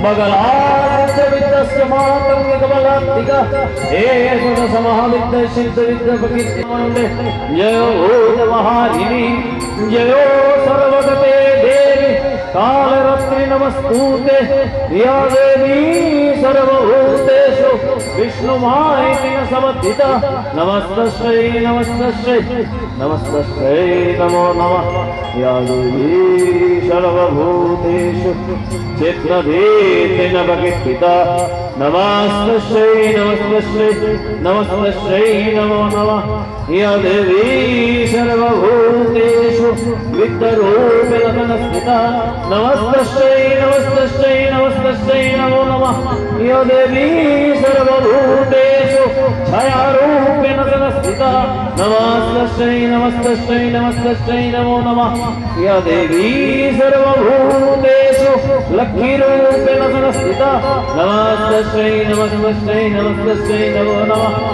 मगलास्य विद्यस्य मातंग कमलात्मिका एषद समाविद्य सिद्ध विद्य भक्तिमंडे जयो भूत महारिणी जयो सर्वगते देवी कालरत्ने नमस्तुते या देवी सर्वभूतेषु विष्णुमायेति समर्थिता नमस्तस्यै नमस्तस्यै नमस्तस्यै नमो नमः या देवी सर्वभूतेषु चित्तधीतेन भक्तिता नमस्तस्यै नमस्तस्यै नमस्तस्यै नमो नमः या देवी सर्वभूतेषु विद्यारूपेण संस्थिता नमस्तस्यै नमस्तस्यै नमस्तस्यै नमो नमः या देवी सर्वभूतेषु छायारूपेण संस्थिता नमस्तस्यै नमस्तस्यै नमस्तस्यै नमो नमः या देवी सर्वभूतेषु लक्ष्मीरूपेण संस्थिता नमस्तस्यै नमस्तस्यै नमस्तस्यै नमो नमः।